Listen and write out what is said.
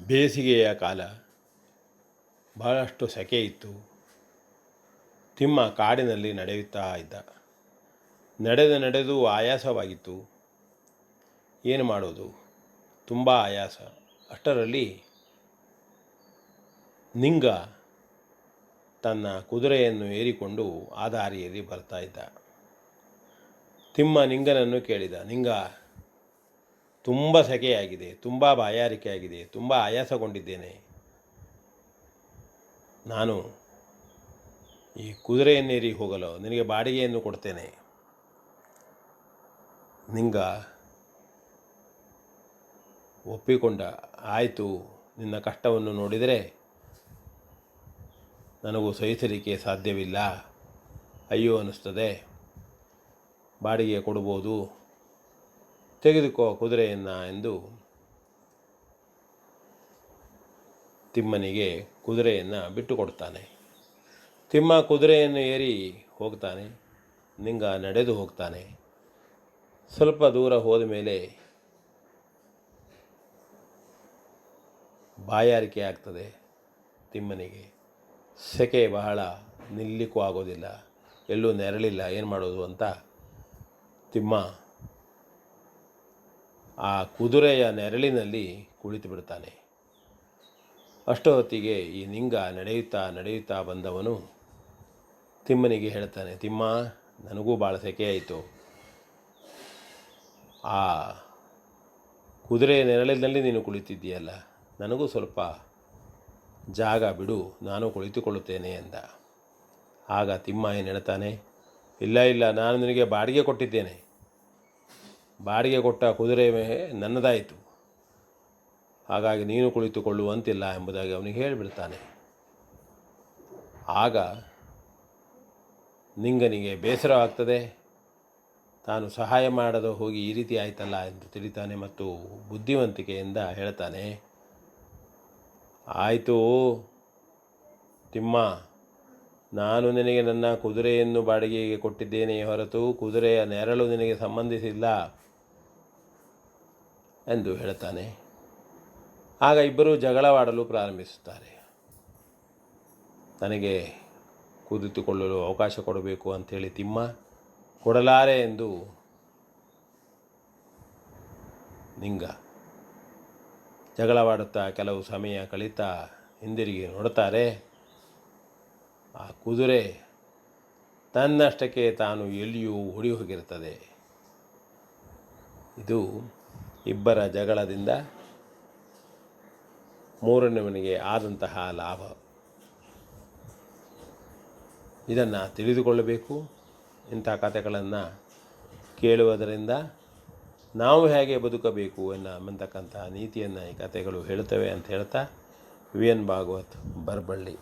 ಬೇಸಿಗೆಯ ಕಾಲ. ಬಹಳಷ್ಟು ಸೆಕೆ ಇತ್ತು. ತಿಮ್ಮ ಕಾಡಿನಲ್ಲಿ ನಡೆಯುತ್ತಾ ಇದ್ದ. ನಡೆದು ಆಯಾಸವಾಗಿತ್ತು. ಏನು ಮಾಡೋದು, ತುಂಬ ಆಯಾಸ. ಅಷ್ಟರಲ್ಲಿ ನಿಂಗ ತನ್ನ ಕುದುರೆಯನ್ನು ಏರಿಕೊಂಡು ಆ ದಾರಿಯಲ್ಲಿ ಬರ್ತಾ ಇದ್ದ. ತಿಮ್ಮ ನಿಂಗನನ್ನು ಕೇಳಿದ, ನಿಂಗ, ತುಂಬ ಸೆಕೆಯಾಗಿದೆ, ತುಂಬ ಬಾಯಾರಿಕೆಯಾಗಿದೆ, ತುಂಬ ಆಯಾಸಗೊಂಡಿದ್ದೇನೆ. ನಾನು ಈ ಕುದುರೆಯನ್ನೇರಿ ಹೋಗಲು ನಿನಗೆ ಬಾಡಿಗೆಯನ್ನು ಕೊಡ್ತೇನೆ. ನಿಂಗ ಒಪ್ಪಿಕೊಂಡ. ಆಯಿತು, ನಿನ್ನ ಕಷ್ಟವನ್ನು ನೋಡಿದರೆ ನನಗೂ ಸಹಿಸಲಿಕ್ಕೆ ಸಾಧ್ಯವಿಲ್ಲ, ಅಯ್ಯೋ ಅನ್ನಿಸ್ತದೆ. ಬಾಡಿಗೆ ಕೊಡ್ಬೋದು, ತೆಗೆದುಕೋ ಕುದುರೆಯನ್ನು ಎಂದು ತಿಮ್ಮನಿಗೆ ಕುದುರೆಯನ್ನು ಬಿಟ್ಟು ಕೊಡ್ತಾನೆ. ತಿಮ್ಮ ಕುದುರೆಯನ್ನು ಏರಿ ಹೋಗ್ತಾನೆ. ನಿಂಗ ನಡೆದು ಹೋಗ್ತಾನೆ. ಸ್ವಲ್ಪ ದೂರ ಹೋದ ಮೇಲೆ ಬಾಯಾರಿಕೆ ಆಗ್ತದೆ ತಿಮ್ಮನಿಗೆ. ಸೆಕೆ ಬಹಳ, ನಿಲ್ಲಿಕ್ಕೂ ಆಗೋದಿಲ್ಲ, ಎಲ್ಲೂ ನೆರಳಿಲ್ಲ, ಏನು ಮಾಡೋದು ಅಂತ ತಿಮ್ಮ ಆ ಕುದುರೆಯ ನೆರಳಿನಲ್ಲಿ ಕುಳಿತು ಬಿಡ್ತಾನೆ. ಅಷ್ಟು ಹೊತ್ತಿಗೆ ಈ ನಿಂಗ ನಡೆಯುತ್ತಾ ಬಂದವನು ತಿಮ್ಮನಿಗೆ ಹೇಳ್ತಾನೆ, ತಿಮ್ಮ, ನನಗೂ ಭಾಳ ಸೆಕೆ ಆಯಿತು. ಆ ಕುದುರೆಯ ನೆರಳಿನಲ್ಲಿ ನೀನು ಕುಳಿತಿದ್ದೀಯಲ್ಲ, ನನಗೂ ಸ್ವಲ್ಪ ಜಾಗ ಬಿಡು, ನಾನು ಕುಳಿತುಕೊಳ್ಳುತ್ತೇನೆ ಎಂದ. ಆಗ ತಿಮ್ಮ ಏನು ಹೇಳ್ತಾನೆ, ಇಲ್ಲ, ನಾನು ನಿನಗೆ ಬಾಡಿಗೆ ಕೊಟ್ಟಿದ್ದೇನೆ. ಬಾಡಿಗೆ ಕೊಟ್ಟ ಕುದುರೆ ನನ್ನದಾಯಿತು, ಹಾಗಾಗಿ ನೀನು ಕುಳಿತುಕೊಳ್ಳುವಂತಿಲ್ಲ ಎಂಬುದಾಗಿ ಅವನಿಗೆ ಹೇಳಿಬಿಡ್ತಾನೆ. ಆಗ ನಿಂಗನಿಗೆ ಬೇಸರವಾಗ್ತದೆ. ತಾನು ಸಹಾಯ ಮಾಡದೆ ಹೋಗಿ ಈ ರೀತಿ ಆಯ್ತಲ್ಲ ಎಂದು ತಿಳಿತಾನೆ ಮತ್ತು ಬುದ್ಧಿವಂತಿಕೆಯಿಂದ ಹೇಳ್ತಾನೆ, ಆಯಿತು ತಿಮ್ಮ, ನಾನು ನಿನಗೆ ನನ್ನ ಕುದುರೆಯನ್ನು ಬಾಡಿಗೆಗೆ ಕೊಟ್ಟಿದ್ದೇನೆ ಹೊರತು ಕುದುರೆಯ ನೆರಳು ನಿನಗೆ ಸಂಬಂಧಿಸಿಲ್ಲ ಎಂದು ಹೇಳ್ತಾನೆ. ಆಗ ಇಬ್ಬರೂ ಜಗಳವಾಡಲು ಪ್ರಾರಂಭಿಸುತ್ತಾರೆ. ತನಗೆ ಕುಳಿತುಕೊಳ್ಳಲು ಅವಕಾಶ ಕೊಡಬೇಕು ಅಂಥೇಳಿ ತಿಮ್ಮ ಕೊಡಲಾರೆ ಎಂದು ನಿಂಗ ಜಗಳವಾಡುತ್ತಾ ಕೆಲವು ಸಮಯ ಕಳೀತಾ ಹಿಂದಿರುಗಿ ನೋಡುತ್ತಾರೆ. ಆ ಕುದುರೆ ತನ್ನಷ್ಟಕ್ಕೆ ತಾನು ಎಲ್ಲಿಯೂ ಓಡಿ ಹೋಗಿರುತ್ತದೆ. ಇದು ಇಬ್ಬರ ಜಗಳದಿಂದ ಮೂರನೆಯವನಿಗೆ ಆದಂತಹ ಲಾಭ. ಇದನ್ನು ತಿಳಿದುಕೊಳ್ಳಬೇಕು. ಇಂಥ ಕಥೆಗಳನ್ನು ಕೇಳುವುದರಿಂದ ನಾವು ಹೇಗೆ ಬದುಕಬೇಕು ಎಂಬತಕ್ಕಂಥ ನೀತಿಯನ್ನು ಈ ಕಥೆಗಳು ಹೇಳುತ್ತವೆ ಅಂತ ಹೇಳ್ತಾ, ವಿ ಎನ್ ಭಾಗವತ್, ಬರಬಳ್ಳಿ.